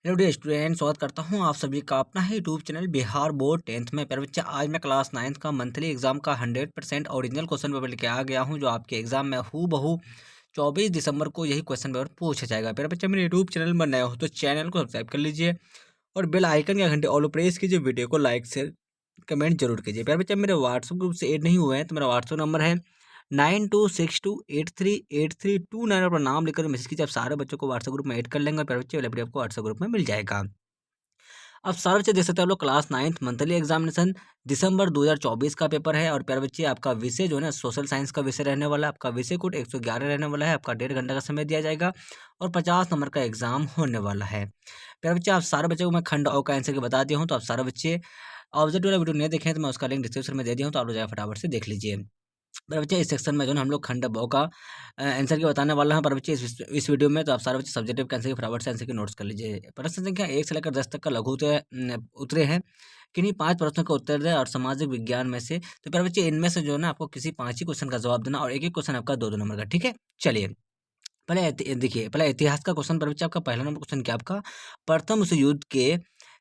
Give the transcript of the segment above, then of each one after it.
Hello dear student, स्वागत करता हूं आप सभी का अपना ही YouTube channel Bihar board 10th में। प्यारे बच्चे, आज मैं क्लास 9th का मंथली एग्जाम का 100% ओरिजिनल क्वेश्चन पेपर लेके आ गया हूं, जो आपके एग्जाम में हूबहू 24 दिसंबर को यही क्वेश्चन पेपर पूछा जाएगा। प्यारे बच्चे, मेरे यूट्यूब चैनल पर नए हो तो चैनल को सब्सक्राइब कर लीजिए और बेल आइकन या घंटे ऑल प्रेस कीजिए। वीडियो को लाइक शेयर कमेंट जरूर कीजिए। प्यारे बच्चे, मेरे व्हाट्सएप ग्रुप से ऐड नहीं हुए हैं तो मेरा व्हाट्सएप नंबर है 9262838329 पर नाम लिखकर मैसेज कीजिए। आप सारे बच्चों को व्हाट्सएप ग्रुप में ऐड कर लेंगे और प्यारे बच्चे वाला वीडियो आपको व्हाट्सएप ग्रुप में मिल जाएगा। अब सारे बच्चे देख सकते हैं आप लोग, क्लास 9th मंथली एग्जामिनेशन दिसंबर 2024 का पेपर है। और प्यारे बच्चे, आपका विषय जो है ना सोशल साइंस का विषय रहने वाला है। आपका विषय कोड 111 रहने वाला है। आपका 1.5 घंटे का समय दिया जाएगा और 50 नंबर का एग्जाम होने वाला है। प्यारे बच्चे, आप सारे बच्चों को मैं खंड अ का आंसर के बता दिया हूँ, तो आप सारे बच्चे ऑब्जेक्ट वाला वीडियो नहीं देखें तो मैं उसका लिंक डिस्क्रिप्शन में दे दिया हूँ, तो आप लोग जाए फटाफट से देख लीजिए। पर बच्चे, इस सेक्शन में जो है ना हम लोग खंड ब का आंसर की बताने वाला है। पर बच्चे, इस वीडियो में तो आप सारे बच्चे सब्जेक्टिव के आंसर के फटाफट से आंसर के नोट्स कर लीजिए। प्रश्न संख्या 1 से लेकर 10 तक का लघु उत्तरे हैं। किन्हीं 5 प्रश्नों का उत्तर दें और सामाजिक विज्ञान में से, तो प्यारे बच्चे इनमें से जो है ना आपको किसी 5 ही क्वेश्चन का जवाब देना और एक-एक क्वेश्चन आपका 2-2 नंबर का, ठीक है? चलिए, देखिए, पहले इतिहास का क्वेश्चन। पर बच्चे, आपका पहला नंबर क्वेश्चन क्या आपका, प्रथम विश्व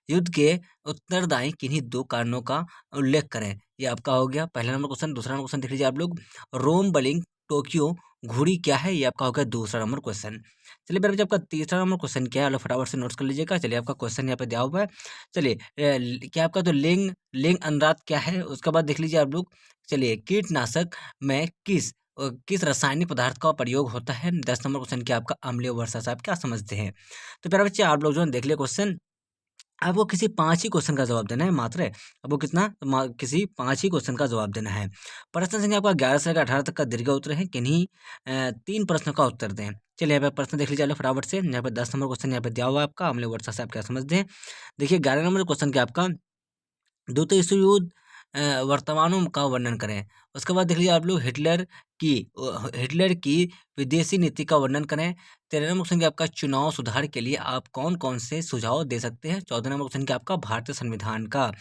युद्ध के उत्तरदायी किन्हीं 2 कारणों का उल्लेख करें। ये आपका हो गया पहला नंबर क्वेश्चन। दूसरा नंबर क्वेश्चन देख लीजिए आप लोग, रोम, बर्लिन, टोक्यो घुड़ी क्या है? ये आपका हो गया दूसरा नंबर क्वेश्चन। चलिए मेरे बच्चे, आपका तीसरा नंबर क्वेश्चन क्या है? आप फटाफट से नोट्स कर लीजिएगा। चलिए, आपका क्वेश्चन यहाँ पे दिया हुआ है। चलिए, क्या आपका तो लिंग लिंग अनुनाद क्या है? उसके बाद देख लीजिए आप लोग। चलिए, कीटनाशक में किस रासायनिक पदार्थ का प्रयोग होता है? 10 नंबर क्वेश्चन क्या आपका, अम्लीय वर्षा से आप क्या समझते हैं? तो प्यारे बच्चे, आप लोग जो है देख लिया क्वेश्चन। आपको किसी 5 ही क्वेश्चन का जवाब देना है मात्र। आपको किसी 5 ही क्वेश्चन का जवाब देना है। प्रश्न संख्या आपका 11 से लेकर 18 तक का दीर्घ उत्तर है। किन्हीं 3 प्रश्नों का उत्तर दें। चलिए, यहाँ पे प्रश्न देख लीजिए फटाफट से। यहाँ पे 10 नंबर क्वेश्चन यहाँ पे दिया हुआ है आपका, अम्लीय वर्षा से आप क्या समझते हैं? देखिए, 11 नंबर क्वेश्चन क्या आपका, द्वितीय विश्व युद्ध वर्तमानों का वर्णन करें। उसके बाद देख लीजिए आप लोग, हिटलर की विदेशी नीति का वर्णन करें। 13 नंबर क्वेश्चन क्या आपका, चुनाव सुधार के लिए आप कौन कौन से सुझाव दे सकते हैं? 14 नंबर क्वेश्चन क्या आपका, भारतीय संविधान का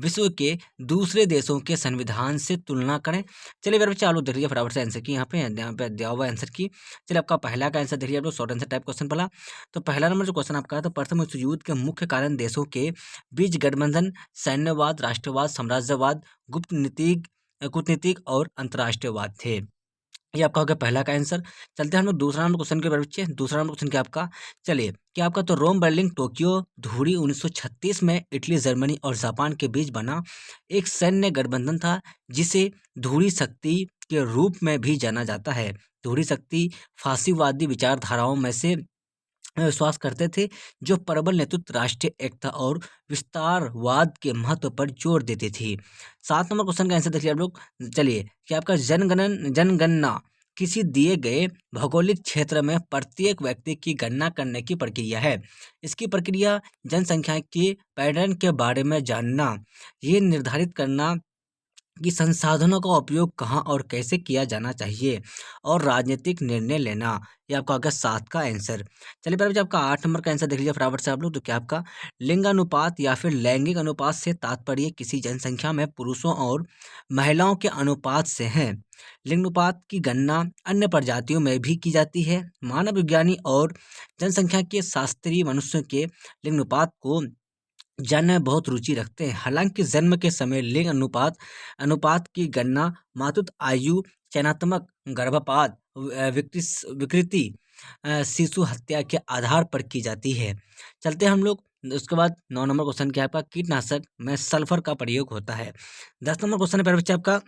विश्व के दूसरे देशों के संविधान से तुलना करें। चलिए मेरे बच्चे, आप लोग देख लीजिए फटाफट से आंसर की। यहाँ पे दिया हुआ आंसर की। चलिए, आपका पहला का आंसर देख लीजिए आप लोग, शॉर्ट आंसर टाइप क्वेश्चन पहला। तो पहला नंबर जो क्वेश्चन आपका है, तो प्रथम विश्व युद्ध के मुख्य कारण देशों के बीच गठबंधन, सैन्यवाद, राष्ट्रवाद, साम्राज्यवाद, कूटनीतिक और अंतर्राष्ट्रीयवाद थे। ये आपका हो गया पहला का आंसर। चलते हैं हम लोग दूसरा नंबर क्वेश्चन के बच्चे। दूसरा नंबर क्वेश्चन क्या आपका, चलिए, क्या आपका तो रोम, बर्लिन, टोक्यो धूरी 1936 में इटली, जर्मनी और जापान के बीच बना एक सैन्य गठबंधन था, जिसे धूरी शक्ति के रूप में भी जाना जाता है। धूरी शक्ति फासीवादी विचारधाराओं में से विश्वास करते थे, जो प्रबल नेतृत्व, राष्ट्रीय एकता और विस्तारवाद के महत्व पर जोर देती थी। 7 नंबर क्वेश्चन का आंसर देखिए आप लोग। चलिए, कि आपका जनगणना किसी दिए गए भौगोलिक क्षेत्र में प्रत्येक व्यक्ति की गणना करने की प्रक्रिया है। इसकी प्रक्रिया जनसंख्या के पैटर्न के बारे में जानना, ये निर्धारित करना कि संसाधनों का उपयोग कहाँ और कैसे किया जाना चाहिए, और राजनीतिक निर्णय लेना। ये आपका होगा 7 का आंसर। चलिए पहले बच्चे, आपका 8 नंबर का आंसर देख लीजिए फटाफट से आप लोग। तो क्या आपका लिंगानुपात या फिर लैंगिक अनुपात से तात्पर्य किसी जनसंख्या में पुरुषों और महिलाओं के अनुपात से है। लिंगानुपात की गणना अन्य प्रजातियों में भी की जाती है। मानव विज्ञानी और जनसंख्या के शास्त्री मनुष्य के लिंगानुपात को जानने में बहुत रुचि रखते हैं। हालांकि जन्म के समय लिंग अनुपात की गणना मातृत्व आयु, चयनात्मक गर्भपात, विकृति, शिशु हत्या के आधार पर की जाती है। चलते हैं हम लोग। उसके बाद 9 नंबर क्वेश्चन क्या है आपका, कीटनाशक में सल्फर का प्रयोग होता है। 10 नंबर क्वेश्चन है प्यारे बच्चे आपका।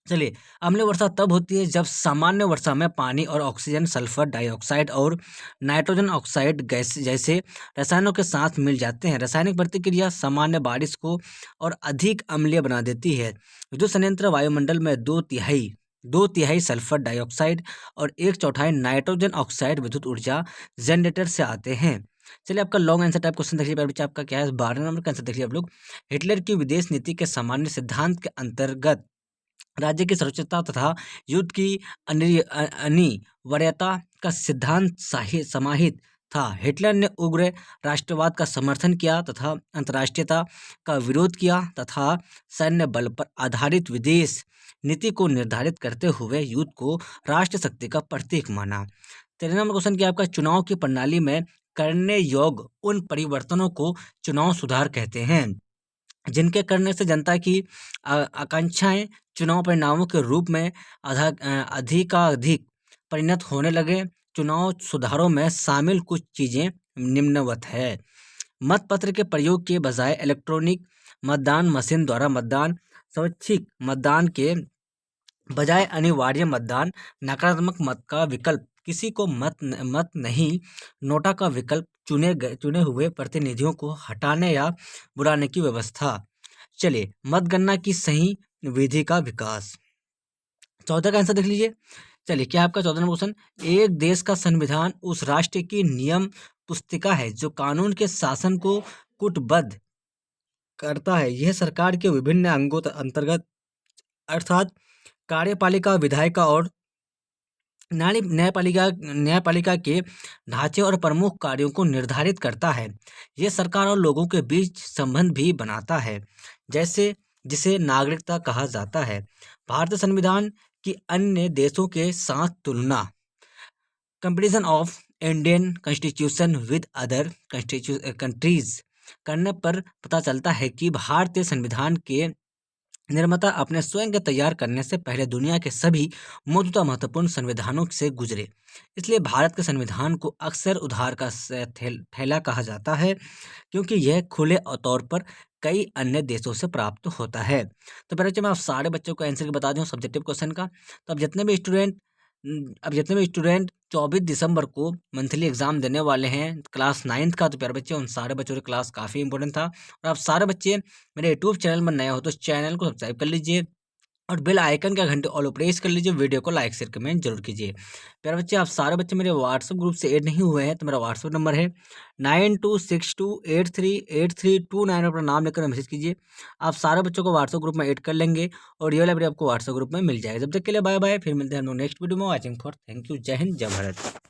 चलिए, अम्लीय वर्षा तब होती है जब सामान्य वर्षा में पानी और ऑक्सीजन, सल्फर डाइऑक्साइड और नाइट्रोजन ऑक्साइड गैस जैसे रसायनों के साथ मिल जाते हैं। रासायनिक प्रतिक्रिया सामान्य बारिश को और अधिक अम्लीय बना देती है। विद्युत संयंत्र वायुमंडल में दो तिहाई सल्फर डाइऑक्साइड और 1/4 नाइट्रोजन ऑक्साइड विद्युत ऊर्जा जनरेटर से आते हैं। चलिए, आपका लॉन्ग आंसर टाइप क्वेश्चन देखिए प्यारे बच्चे, आपका क्या है, 12 नंबर का आंसर देखिए आप लोग। हिटलर की विदेश नीति के सामान्य सिद्धांत के अंतर्गत राज्य की सुरक्षितता तथा युद्ध की अनिवार्यता का सिद्धांत समाहित था। हिटलर ने उग्र राष्ट्रवाद का समर्थन किया तथा अंतर्राष्ट्रीयता का विरोध किया तथा सैन्य बल पर आधारित विदेश नीति को निर्धारित करते हुए युद्ध को राष्ट्र शक्ति का प्रतीक माना। 13 नंबर क्वेश्चन क्या आपका, चुनाव की प्रणाली में करने योग्य उन परिवर्तनों को चुनाव सुधार कहते हैं, जिनके करने से जनता की आकांक्षाएं चुनाव परिणामों के रूप में अधिकाधिक परिणत होने लगे। चुनाव सुधारों में शामिल कुछ चीज़ें निम्नवत है। मतपत्र के प्रयोग के बजाय इलेक्ट्रॉनिक मतदान मशीन द्वारा मतदान, स्वैच्छिक मतदान के बजाय अनिवार्य मतदान, नकारात्मक मत का विकल्प, किसी को मत नहीं नोटा का विकल्प, चुने हुए प्रतिनिधियों को हटाने या बुलाने की व्यवस्था। चलिए, मतगणना की सही विधि का विकास। 14 का आंसर देख लीजिए। चलिए, क्या आपका 14 क्वेश्चन, एक देश का संविधान उस राष्ट्र की नियम पुस्तिका है जो कानून के शासन को कूटबद्ध करता है। यह सरकार के विभिन्न अंगों अंतर्गत अर्थात कार्यपालिका, विधायिका और न्यायपालिका के ढांचे और प्रमुख कार्यों को निर्धारित करता है। यह सरकार और लोगों के बीच संबंध भी बनाता है, जिसे नागरिकता कहा जाता है। भारतीय संविधान की अन्य देशों के साथ तुलना, comparison of Indian constitution with other countries करने पर पता चलता है कि भारतीय संविधान के निर्माता अपने स्वयं के तैयार करने से पहले दुनिया के सभी मौजूदा महत्वपूर्ण संविधानों से गुजरे। इसलिए भारत के संविधान को अक्सर उधार का थैला कहा जाता है, क्योंकि यह खुले तौर पर कई अन्य देशों से प्राप्त होता है। तो पहले मैं आप सारे बच्चों को आंसर बता दूं सब्जेक्टिव क्वेश्चन का। तो अब जितने भी स्टूडेंट 24 दिसंबर को मंथली एग्जाम देने वाले हैं क्लास 9th का, तो प्यारे बच्चे उन सारे बच्चों की क्लास काफ़ी इंपॉर्टेंट था। और आप सारे बच्चे मेरे यूट्यूब चैनल में नए हो तो चैनल को सब्सक्राइब कर लीजिए और बेल आइकन का घंटे ऑल प्रेस कर लीजिए। वीडियो को लाइक शेयर कमेंट जरूर कीजिए। प्यारे बच्चे, आप सारे बच्चे मेरे व्हाट्सएप ग्रुप से ऐड नहीं हुए हैं तो मेरा व्हाट्सएप नंबर है 9262838329। अपना नाम लेकर मैसेज कीजिए। आप सारे बच्चों को व्हाट्सएप ग्रुप में ऐड कर लेंगे और ये लाइब्रेरी आपको व्हाट्सएप ग्रुप में मिल जाएगा। जब तक के लिए बाय बाय, फिर मिलते हैं हम लोग नेक्स्ट वीडियो में। वॉचिंग फॉर, थैंक यू, जय हिंद, जय भारत।